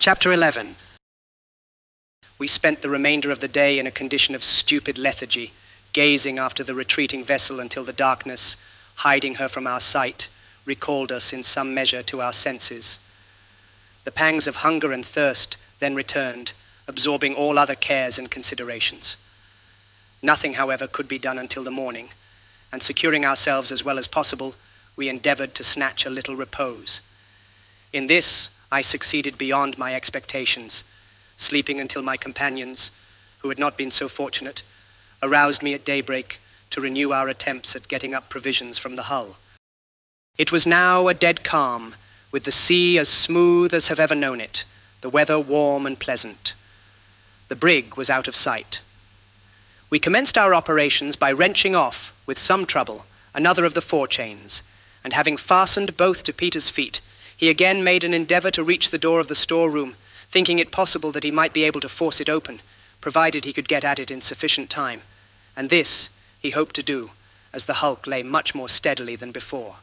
Chapter 11. We spent the remainder of the day in a condition of stupid lethargy, gazing after the retreating vessel until the darkness, hiding her from our sight, recalled us in some measure to our senses. The pangs of hunger and thirst then returned, absorbing all other cares and considerations. Nothing, however, could be done until the morning, and securing ourselves as well as possible, we endeavored to snatch a little repose. In this, I succeeded beyond my expectations, sleeping until my companions, who had not been so fortunate, aroused me at daybreak to renew our attempts at getting up provisions from the hull. It was now a dead calm, with the sea as smooth as have ever known it, the weather warm and pleasant. The brig was out of sight. We commenced our operations by wrenching off, with some trouble, another of the forechains, and having fastened both to Peter's feet, he again made an endeavor to reach the door of the storeroom, thinking it possible that he might be able to force it open, provided he could get at it in sufficient time, and this he hoped to do, as the hulk lay much more steadily than before.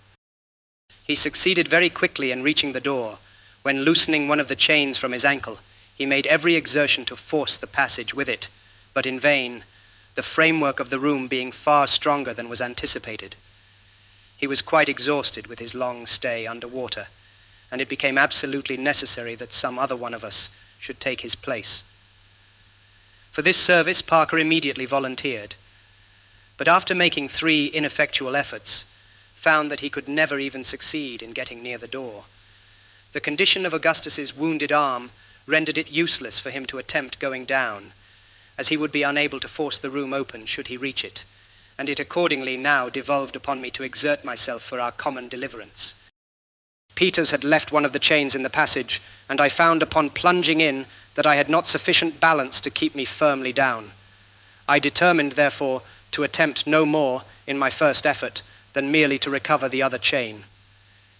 He succeeded very quickly in reaching the door, when loosening one of the chains from his ankle, he made every exertion to force the passage with it, but in vain, the framework of the room being far stronger than was anticipated. He was quite exhausted with his long stay under water, and it became absolutely necessary that some other one of us should take his place. For this service, Parker immediately volunteered, but after making 3 ineffectual efforts, found that he could never even succeed in getting near the door. The condition of Augustus's wounded arm rendered it useless for him to attempt going down, as he would be unable to force the room open should he reach it, and it accordingly now devolved upon me to exert myself for our common deliverance. Peters had left one of the chains in the passage, and I found upon plunging in that I had not sufficient balance to keep me firmly down. I determined, therefore, to attempt no more in my first effort than merely to recover the other chain.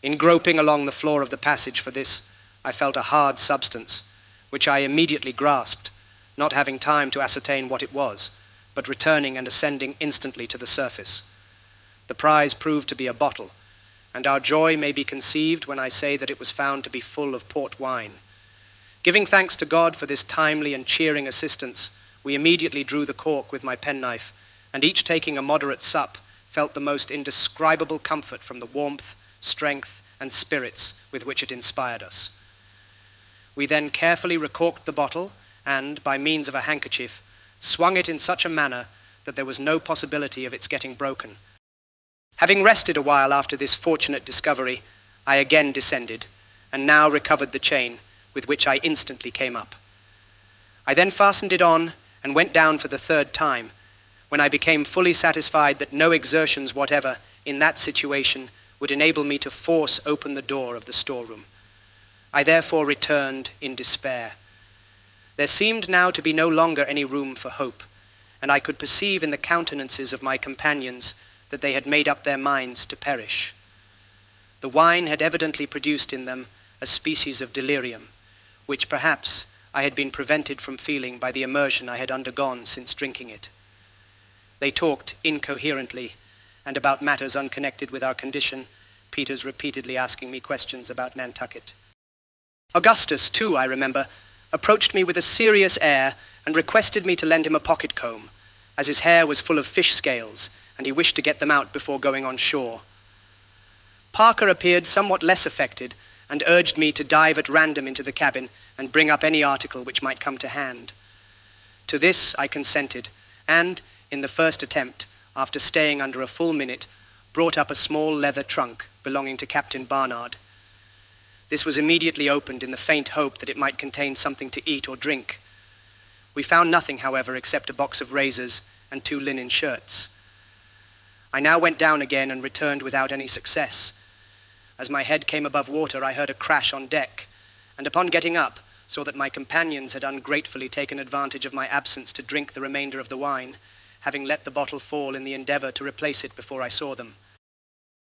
In groping along the floor of the passage for this, I felt a hard substance, which I immediately grasped, not having time to ascertain what it was, but returning and ascending instantly to the surface. The prize proved to be a bottle, and our joy may be conceived when I say that it was found to be full of port wine. Giving thanks to God for this timely and cheering assistance, we immediately drew the cork with my penknife, and each taking a moderate sup, felt the most indescribable comfort from the warmth, strength, and spirits with which it inspired us. We then carefully recorked the bottle, and, by means of a handkerchief, swung it in such a manner that there was no possibility of its getting broken. Having rested a while after this fortunate discovery, I again descended, and now recovered the chain, with which I instantly came up. I then fastened it on, and went down for the 3rd time, when I became fully satisfied that no exertions whatever, in that situation, would enable me to force open the door of the storeroom. I therefore returned in despair. There seemed now to be no longer any room for hope, and I could perceive in the countenances of my companions that they had made up their minds to perish. The wine had evidently produced in them a species of delirium, which perhaps I had been prevented from feeling by the immersion I had undergone since drinking it. They talked incoherently, and about matters unconnected with our condition, Peters repeatedly asking me questions about Nantucket. Augustus, too, I remember, approached me with a serious air and requested me to lend him a pocket comb, as his hair was full of fish scales, and he wished to get them out before going on shore. Parker appeared somewhat less affected, and urged me to dive at random into the cabin and bring up any article which might come to hand. To this I consented, and, in the first attempt, after staying under a full minute, brought up a small leather trunk belonging to Captain Barnard. This was immediately opened in the faint hope that it might contain something to eat or drink. We found nothing, however, except a box of razors and 2 linen shirts. I now went down again and returned without any success. As my head came above water, I heard a crash on deck, and upon getting up, saw that my companions had ungratefully taken advantage of my absence to drink the remainder of the wine, having let the bottle fall in the endeavor to replace it before I saw them.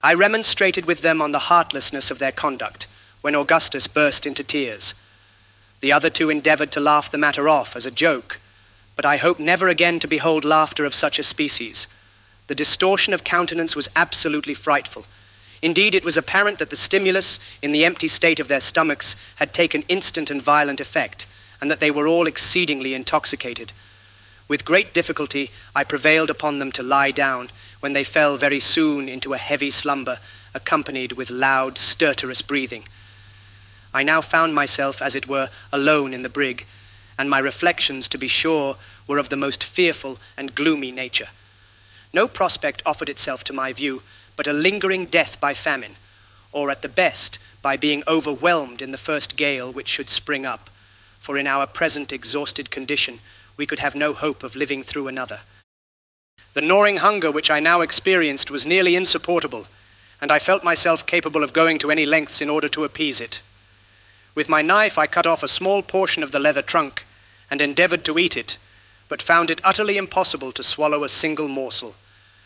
I remonstrated with them on the heartlessness of their conduct, when Augustus burst into tears. The other 2 endeavored to laugh the matter off as a joke, but I hope never again to behold laughter of such a species. The distortion of countenance was absolutely frightful. Indeed, it was apparent that the stimulus in the empty state of their stomachs had taken instant and violent effect, and that they were all exceedingly intoxicated. With great difficulty, I prevailed upon them to lie down, when they fell very soon into a heavy slumber, accompanied with loud, stertorous breathing. I now found myself, as it were, alone in the brig, and my reflections, to be sure, were of the most fearful and gloomy nature. No prospect offered itself to my view, but a lingering death by famine, or at the best, by being overwhelmed in the first gale which should spring up, for in our present exhausted condition, we could have no hope of living through another. The gnawing hunger which I now experienced was nearly insupportable, and I felt myself capable of going to any lengths in order to appease it. With my knife I cut off a small portion of the leather trunk, and endeavored to eat it, but found it utterly impossible to swallow a single morsel,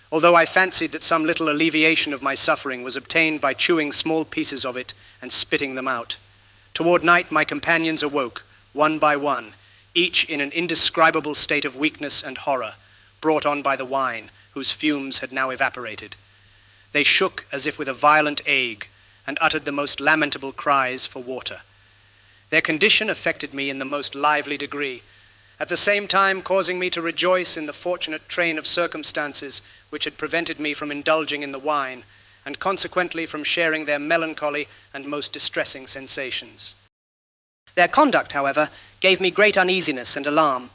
although I fancied that some little alleviation of my suffering was obtained by chewing small pieces of it and spitting them out. Toward night my companions awoke, one by one, each in an indescribable state of weakness and horror, brought on by the wine, whose fumes had now evaporated. They shook as if with a violent ague, and uttered the most lamentable cries for water. Their condition affected me in the most lively degree, at the same time causing me to rejoice in the fortunate train of circumstances which had prevented me from indulging in the wine, and consequently from sharing their melancholy and most distressing sensations. Their conduct, however, gave me great uneasiness and alarm,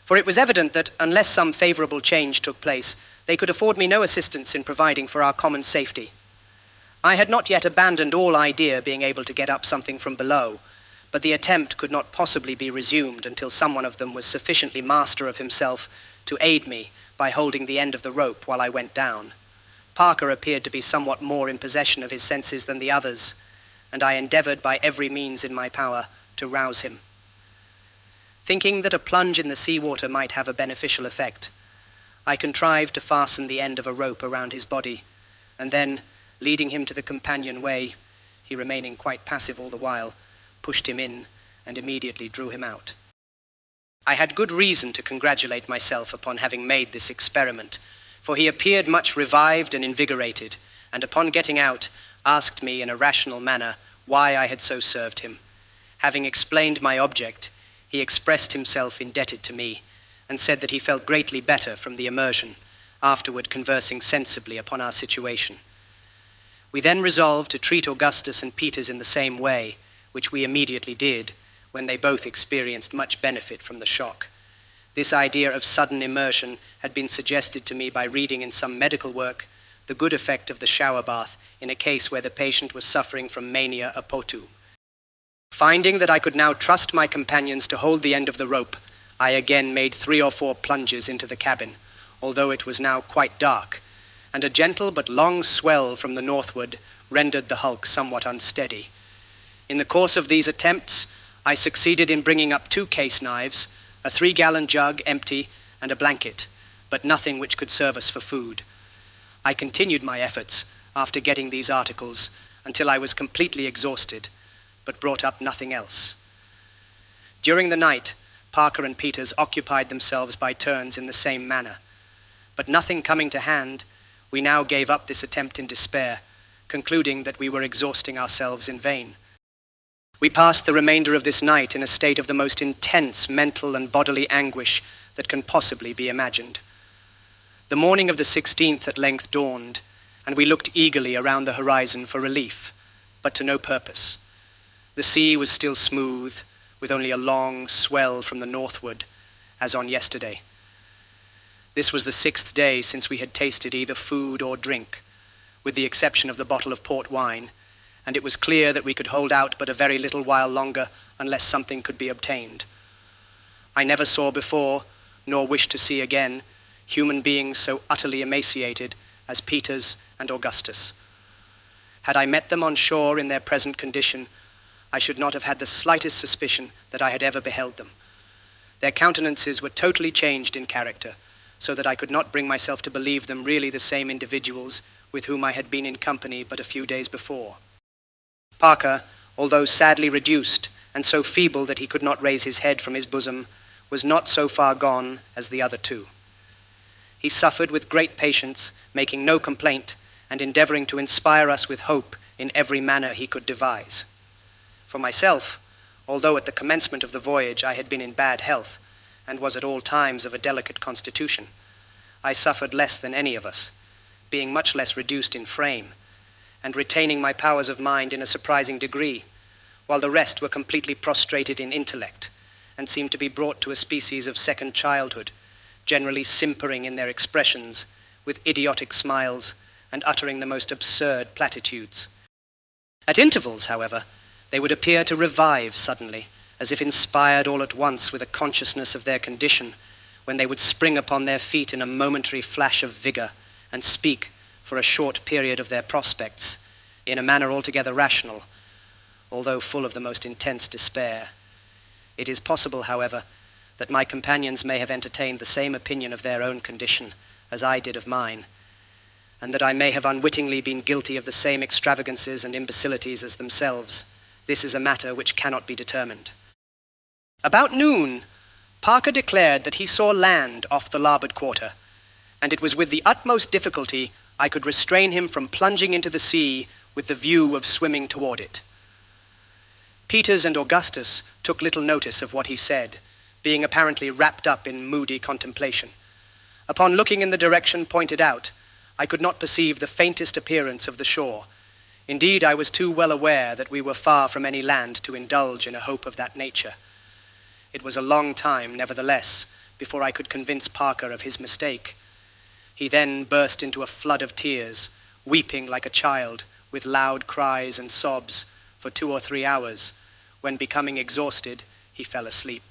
for it was evident that, unless some favorable change took place, they could afford me no assistance in providing for our common safety. I had not yet abandoned all idea of being able to get up something from below, but the attempt could not possibly be resumed until some one of them was sufficiently master of himself to aid me by holding the end of the rope while I went down. Parker appeared to be somewhat more in possession of his senses than the others, and I endeavored by every means in my power to rouse him. Thinking that a plunge in the sea-water might have a beneficial effect, I contrived to fasten the end of a rope around his body, and then, leading him to the companion-way, he remaining quite passive all the while, pushed him in and immediately drew him out. I had good reason to congratulate myself upon having made this experiment, for he appeared much revived and invigorated, and upon getting out, asked me in a rational manner why I had so served him. Having explained my object, he expressed himself indebted to me, and said that he felt greatly better from the immersion, afterward conversing sensibly upon our situation. We then resolved to treat Augustus and Peters in the same way, which we immediately did, when they both experienced much benefit from the shock. This idea of sudden immersion had been suggested to me by reading in some medical work the good effect of the shower bath in a case where the patient was suffering from mania apotu. Finding that I could now trust my companions to hold the end of the rope, I again made 3 or 4 plunges into the cabin, although it was now quite dark, and a gentle but long swell from the northward rendered the hulk somewhat unsteady. In the course of these attempts, I succeeded in bringing up 2 case knives, a 3-gallon jug empty, and a blanket, but nothing which could serve us for food. I continued my efforts after getting these articles until I was completely exhausted, but brought up nothing else. During the night, Parker and Peters occupied themselves by turns in the same manner, but nothing coming to hand, we now gave up this attempt in despair, concluding that we were exhausting ourselves in vain. We passed the remainder of this night in a state of the most intense mental and bodily anguish that can possibly be imagined. The morning of the 16th at length dawned, and we looked eagerly around the horizon for relief, but to no purpose. The sea was still smooth, with only a long swell from the northward, as on yesterday. This was the 6th day since we had tasted either food or drink, with the exception of the bottle of port wine, and it was clear that we could hold out but a very little while longer unless something could be obtained. I never saw before, nor wish to see again, human beings so utterly emaciated as Peters and Augustus. Had I met them on shore in their present condition, I should not have had the slightest suspicion that I had ever beheld them. Their countenances were totally changed in character, so that I could not bring myself to believe them really the same individuals with whom I had been in company but a few days before. Parker, although sadly reduced and so feeble that he could not raise his head from his bosom, was not so far gone as the other 2. He suffered with great patience, making no complaint, and endeavoring to inspire us with hope in every manner he could devise. For myself, although at the commencement of the voyage I had been in bad health, and was at all times of a delicate constitution, I suffered less than any of us, being much less reduced in frame, and retaining my powers of mind in a surprising degree, while the rest were completely prostrated in intellect, and seemed to be brought to a species of second childhood, generally simpering in their expressions, with idiotic smiles, and uttering the most absurd platitudes. At intervals, however, they would appear to revive suddenly, as if inspired all at once with a consciousness of their condition, when they would spring upon their feet in a momentary flash of vigor, and speak, for a short period, of their prospects, in a manner altogether rational, although full of the most intense despair. It is possible, however, that my companions may have entertained the same opinion of their own condition as I did of mine, and that I may have unwittingly been guilty of the same extravagances and imbecilities as themselves. This is a matter which cannot be determined. About noon, Parker declared that he saw land off the larboard quarter, and it was with the utmost difficulty I could restrain him from plunging into the sea with the view of swimming toward it. Peters and Augustus took little notice of what he said, being apparently wrapped up in moody contemplation. Upon looking in the direction pointed out, I could not perceive the faintest appearance of the shore. Indeed, I was too well aware that we were far from any land to indulge in a hope of that nature. It was a long time, nevertheless, before I could convince Parker of his mistake. He then burst into a flood of tears, weeping like a child, with loud cries and sobs, for 2 or 3 hours, when, becoming exhausted, he fell asleep.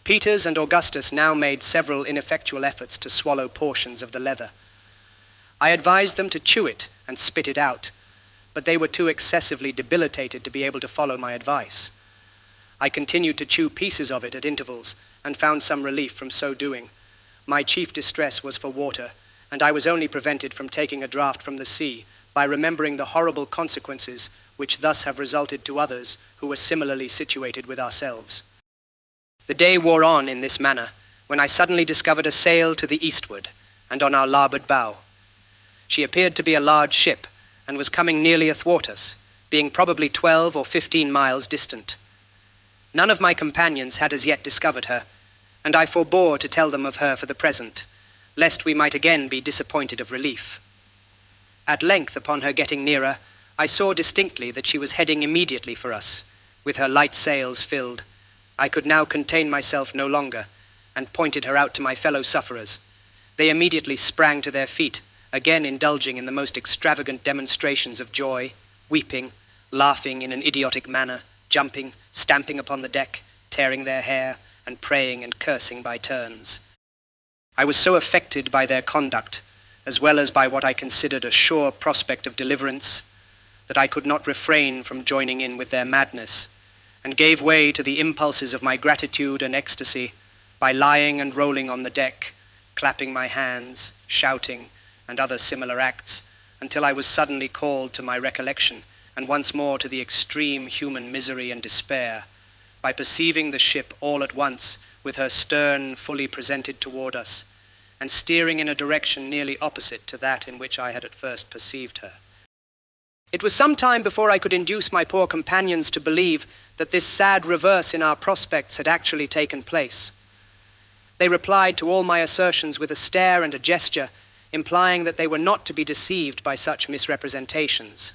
Peters and Augustus now made several ineffectual efforts to swallow portions of the leather. I advised them to chew it and spit it out, but they were too excessively debilitated to be able to follow my advice. I continued to chew pieces of it at intervals, and found some relief from so doing. My chief distress was for water, and I was only prevented from taking a draught from the sea by remembering the horrible consequences which thus have resulted to others who were similarly situated with ourselves. The day wore on in this manner, when I suddenly discovered a sail to the eastward, and on our larboard bow. She appeared to be a large ship, and was coming nearly athwart us, being probably 12 or 15 miles distant. None of my companions had as yet discovered her, and I forbore to tell them of her for the present, lest we might again be disappointed of relief. At length, upon her getting nearer, I saw distinctly that she was heading immediately for us, with her light sails filled. I could now contain myself no longer, and pointed her out to my fellow sufferers. They immediately sprang to their feet, again indulging in the most extravagant demonstrations of joy, weeping, laughing in an idiotic manner, jumping, stamping upon the deck, tearing their hair, and praying and cursing by turns. I was so affected by their conduct, as well as by what I considered a sure prospect of deliverance, that I could not refrain from joining in with their madness, and gave way to the impulses of my gratitude and ecstasy by lying and rolling on the deck, clapping my hands, shouting, and other similar acts, until I was suddenly called to my recollection, and once more to the extreme human misery and despair, by perceiving the ship all at once, with her stern fully presented toward us, and steering in a direction nearly opposite to that in which I had at first perceived her. It was some time before I could induce my poor companions to believe that this sad reverse in our prospects had actually taken place. They replied to all my assertions with a stare and a gesture, implying that they were not to be deceived by such misrepresentations.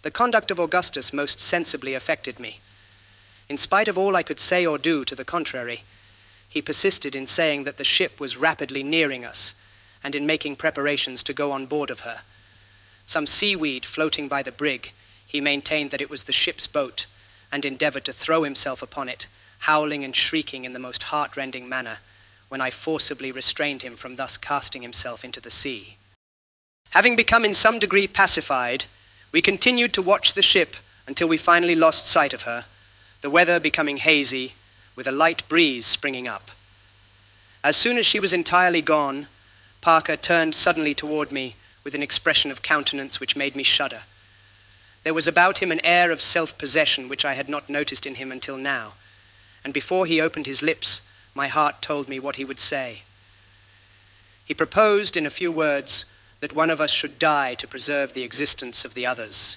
The conduct of Augustus most sensibly affected me. In spite of all I could say or do to the contrary, he persisted in saying that the ship was rapidly nearing us, and in making preparations to go on board of her. Some seaweed floating by the brig, he maintained that it was the ship's boat, and endeavored to throw himself upon it, howling and shrieking in the most heart-rending manner, when I forcibly restrained him from thus casting himself into the sea. Having become in some degree pacified, we continued to watch the ship until we finally lost sight of her, the weather becoming hazy, with a light breeze springing up. As soon as she was entirely gone, Parker turned suddenly toward me with an expression of countenance which made me shudder. There was about him an air of self-possession which I had not noticed in him until now, and before he opened his lips, my heart told me what he would say. He proposed, in a few words, that one of us should die to preserve the existence of the others.